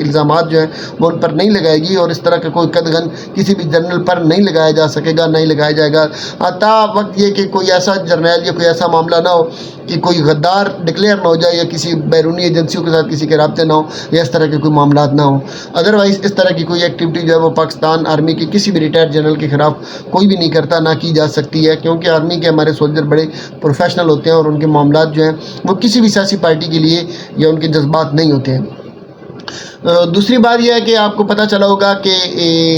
الزامات جو ہیں وہ ان پر نہیں لگائے گی، اور اس طرح کا کوئی قدغن کسی بھی جرنل پر نہیں لگایا جا سکے گا، نہیں لگایا جائے گا تا وقت یہ کہ کوئی ایسا جرنیل یا کوئی ایسا معاملہ نہ ہو کہ کوئی غدار ڈکلیئر نہ ہو جائے، یا کسی بیرونی ایجنسیوں کے ساتھ کسی کے رابطے نہ ہو، یا اس طرح کے کوئی معاملات نہ ہوں۔ ادروائز اس طرح کی کوئی ایکٹیویٹی جو ہے وہ پاکستان آرمی کے کسی بھی ریٹائرڈ جنرل کے خلاف کوئی بھی نہیں کرتا، نہ کی جا سکتی ہے، کیونکہ آرمی کے ہمارے سولجر بڑے پروفیشنل ہوتے ہیں، اور ان کے معاملات جو ہیں وہ کسی بھی سیاسی پارٹی کے لیے یا ان کے جذبات نہیں ہوتے ہیں۔ دوسری بات یہ ہے کہ آپ کو پتہ چلا ہوگا کہ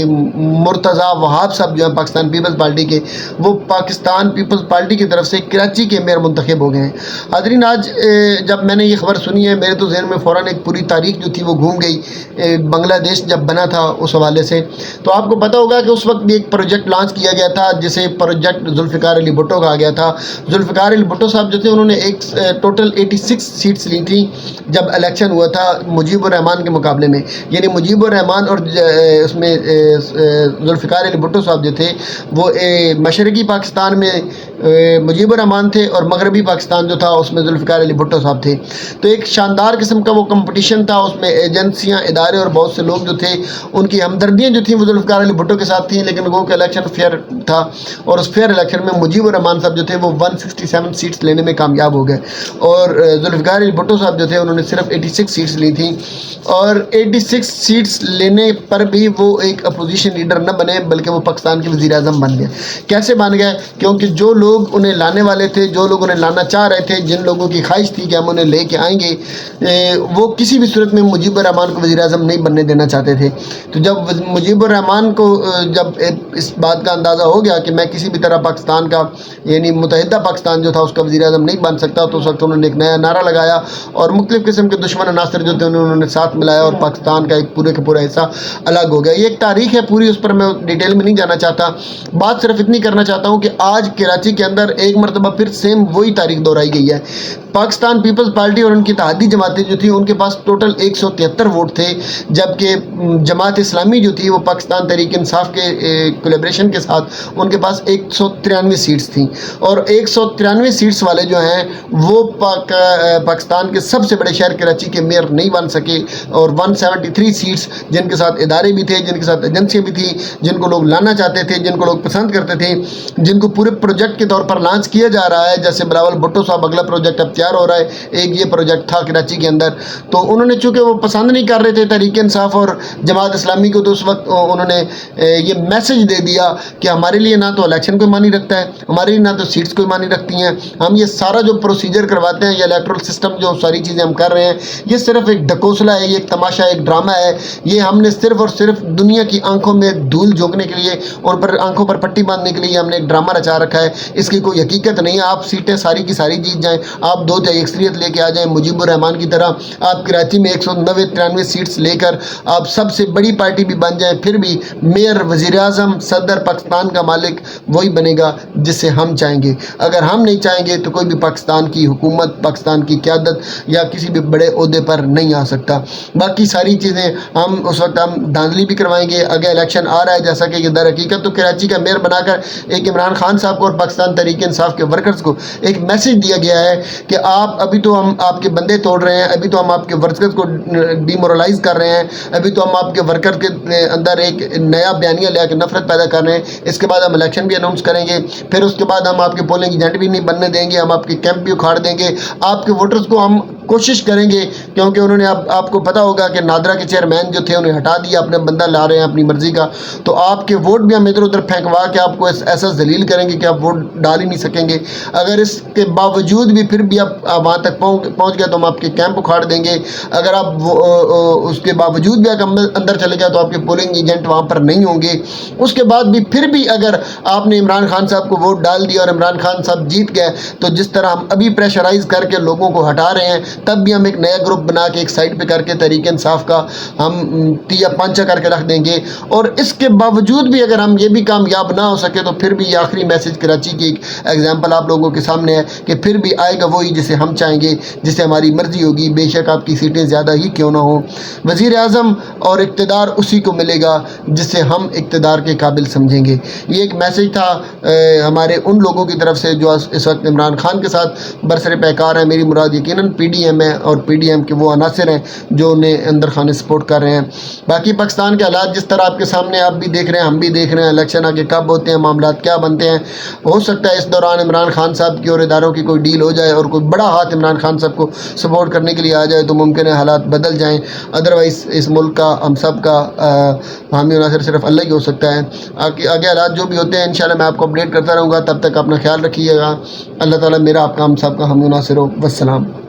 مرتضیٰ وہاب صاحب جو ہیں پاکستان پیپلز پارٹی کے، وہ پاکستان پیپلز پارٹی کی طرف سے کراچی کے میئر منتخب ہو گئے ہیں۔ حاضرین، آج جب میں نے یہ خبر سنی ہے، میرے تو ذہن میں فوراً ایک پوری تاریخ جو تھی وہ گھوم گئی، بنگلہ دیش جب بنا تھا اس حوالے سے۔ تو آپ کو پتہ ہوگا کہ اس وقت بھی ایک پروجیکٹ لانچ کیا گیا تھا جسے پروجیکٹ ذوالفقار علی بھٹو کہا گیا تھا۔ ذوالفقار علی بھٹو صاحب جو تھے انہوں نے ایک ٹوٹل 86 سیٹس لی تھیں جب الیکشن ہوا تھا مجیب الرحمان کے مقابلے میں، یعنی مجیب الرحمان اور اس میں ذوالفقار علی بھٹو صاحب جو تھے وہ مشرقی پاکستان میں مجیب الرحمان تھے، اور مغربی پاکستان جو تھا اس میں ذوالفقار علی بھٹو صاحب تھے۔ تو ایک شاندار قسم کا وہ کمپٹیشن تھا، اس میں ایجنسیاں، ادارے اور بہت سے لوگ جو تھے ان کی ہمدردیاں جو تھیں وہ ذوالفقار علی بھٹو کے ساتھ تھیں، لیکن وہ کہ الیکشن فیئر تھا، اور اس فیئر الیکشن میں مجیب الرحمان صاحب جو تھے وہ 167 سیٹس لینے میں کامیاب ہو گئے، اور ذوالفقار علی بھٹو صاحب جو تھے انہوں نے صرف 86 سیٹس لی تھیں، اور 86 سیٹس لینے پر بھی وہ ایک اپوزیشن لیڈر نہ بنے بلکہ وہ پاکستان کے وزیر اعظم بن گئے۔ کیسے بن گئے؟ کیونکہ جو لوگ انہیں لانے والے تھے، جو لوگ انہیں لانا چاہ رہے تھے، جن لوگوں کی خواہش تھی کہ ہم انہیں لے کے آئیں گے، وہ کسی بھی صورت میں مجیب الرحمان کو وزیر اعظم نہیں بننے دینا چاہتے تھے۔ تو جب مجیب الرحمان کو جب اس بات کا اندازہ ہو گیا کہ میں کسی بھی طرح پاکستان کا، یعنی متحدہ پاکستان جو تھا اس کا وزیر اعظم نہیں بن سکتا، تو اس وقت انہوں نے ایک نیا نعرہ لگایا، اور مختلف قسم کے دشمن عناصر جو تھے انہوں نے ساتھ ملایا، اور پاکستان کا ایک پورے کا پورا حصہ الگ ہو گیا۔ یہ ایک تاریخ ہے پوری، اس پر میں ڈیٹیل میں نہیں جانا چاہتا، بات صرف اتنی کرنا چاہتا ہوں کہ آج کراچی کے اندر ایک مرتبہ پھر سیم وہی تاریخ دہرائی گئی ہے۔ پاکستان پیپلز پارٹی اور ان کی اتحادی جماعتیں جو تھیں ان کے پاس ٹوٹل 173 ووٹ تھے، جبکہ جماعت اسلامی جو تھی وہ پاکستان تحریک انصاف کے کولیبریشن کے ساتھ ان کے پاس 193 سیٹس تھیں، اور 193 سیٹس والے جو ہیں وہ پاکستان کے سب سے بڑے شہر کراچی کے میئر نہیں بن سکے، اور 173 سیٹس جن کے ساتھ ادارے بھی تھے، جن کے ساتھ ایجنسیاں بھی تھیں، جن کو لوگ لانا چاہتے تھے، جن کو لوگ پسند کرتے تھے، جن کو پورے پروجیکٹ کے طور پر لانچ کیا جا رہا ہے، جیسے بلاول بھٹو صاحب اگلا پروجیکٹ اب تیار ہو رہا ہے، ایک یہ پروجیکٹ تھا کراچی کے اندر، تو انہوں نے چونکہ وہ پسند نہیں کر رہے تھے تحریک انصاف اور جماعت اسلامی کو، تو اس وقت انہوں نے یہ میسج دے دیا کہ ہمارے لیے نہ تو الیکشن کوئی معنی رکھتا ہے، ہمارے لیے نہ تو سیٹس کوئی معنی رکھتی ہیں، ہم یہ سارا جو پروسیجر کرواتے ہیں، یہ الیکٹرل سسٹم جو ساری چیزیں ہم کر رہے ہیں، یہ صرف ایک ڈھکوسلا ہے، یہ ایک تماشا ہے، ایک ڈرامہ ہے، یہ ہم نے صرف اور صرف دنیا کی آنکھوں میں دھول جھونکنے کے لیے، ان پر آنکھوں پر پٹی باندھنے کے لیے ہم نے ایک ڈرامہ رچا رکھا ہے، اس کی کوئی حقیقت نہیں ہے۔ آپ سیٹیں ساری کی ساری جیت جائیں، آپ 2 تہائی اکثریت لے کے آ جائیں مجیب الرحمان کی طرح، آپ کراچی میں 193 سیٹس لے کر آپ سب سے بڑی پارٹی بھی بن جائیں، پھر بھی میئر، وزیر اعظم، صدر، پاکستان کا مالک وہی بنے گا جسے ہم چاہیں گے۔ اگر ہم نہیں چاہیں گے تو کوئی بھی پاکستان کی حکومت، پاکستان کی قیادت یا کسی بھی بڑے عہدے پر نہیں آ سکتا۔ باقی ساری چیزیں ہم اس وقت ہم دھاندلی بھی کروائیں گے، اگر الیکشن آ رہا ہے، جیسا کہ یہ در حقیقت تو کراچی کا میئر بنا کر ایک عمران خان صاحب کو اور پاکستان تحریک انصاف کے ورکرز کو ایک میسج دیا گیا ہے کہ آپ ابھی تو ہم آپ کے بندے توڑ رہے ہیں، ابھی تو ہم آپ کے ورکرز کو ڈی مورلائز کر رہے ہیں، ابھی تو ہم آپ کے ورکر کے اندر ایک نیا بیانیہ لے کے نفرت پیدا کر رہے ہیں، اس کے بعد ہم الیکشن بھی اناؤنس کریں گے، پھر اس کے بعد ہم آپ کے پولنگ ایجنٹ بھی نہیں بننے دیں گے، ہم آپ کے کیمپ بھی اکھاڑ دیں گے، آپ کے ووٹرز کو ہم کوشش کریں گے، کیونکہ انہوں نے آپ کو پتا ہوگا کہ نادرا کے چیئرمین جو تھے انہیں ہٹا دیا، اپنے بندہ لا رہے ہیں اپنی مرضی کا، تو آپ کے ووٹ بھی ہم ادھر ادھر پھینکوا کے آپ کو ایسا ذلیل کریں گے کہ آپ ووٹ ڈال ہی نہیں سکیں گے۔ اگر اس کے باوجود بھی پھر بھی آپ وہاں تک پہنچ گئے تو ہم آپ کے کیمپ اکھاڑ دیں گے، اگر آپ اس کے باوجود بھی اگر اندر چلے گئے تو آپ کے پولنگ ایجنٹ وہاں پر نہیں ہوں گے۔ اس کے بعد بھی پھر بھی اگر آپ نے عمران خان صاحب کو ووٹ ڈال دیا اور عمران خان صاحب جیت گئے، تو جس طرح ہم ابھی پریشرائز کر کے لوگوں کو ہٹا رہے ہیں، تب بھی ہم ایک نیا گروپ بنا کے ایک سائڈ پہ کر کے تحریک انصاف کا ہم تیا پانچا کر کے رکھ دیں گے، اور اس کے باوجود بھی اگر ہم یہ بھی کامیاب نہ ہو سکے تو پھر بھی یہ آخری میسج کراچی کی ایک ایگزامپل آپ لوگوں کے سامنے ہے کہ پھر بھی آئے گا وہی جسے ہم چاہیں گے، جسے ہماری مرضی ہوگی، بے شک آپ کی سیٹیں زیادہ ہی کیوں نہ ہوں۔ وزیر اعظم اور اقتدار اسی کو ملے گا جسے ہم اقتدار کے قابل سمجھیں گے۔ یہ ایک میسج تھا ہمارے ان لوگوں کی طرف سے جو اس وقت عمران خان کے ساتھ برسر پیکار ہیں، میری مراد یقیناً پی ڈی ایم ہے اور پی ڈی ایم کے وہ عناصر ہیں جو انہیں اندر خانے سپورٹ کر رہے ہیں۔ باقی پاکستان کے حالات جس طرح آپ کے سامنے آپ بھی دیکھ رہے ہیں، ہم بھی دیکھ رہے ہیں، الیکشن آگے کب ہوتے ہیں، معاملات کیا بنتے ہیں، ہو سکتا ہے اس دوران عمران خان صاحب کی اور اداروں کی کوئی ڈیل ہو جائے اور کوئی بڑا ہاتھ عمران خان صاحب کو سپورٹ کرنے کے لیے آ جائے، تو ممکن ہے حالات بدل جائیں، ادروائز اس ملک کا ہم سب کا حامی عناصر صرف اللہ ہی ہو سکتا ہے۔ آگے حالات جو بھی ہوتے ہیں انشاءاللہ میں آپ کو اپڈیٹ کرتا رہوں گا، تب تک اپنا خیال رکھیے گا۔ اللہ تعالیٰ میرا آپ کا ہم سب کا حامی عناصر ہو۔ والسلام۔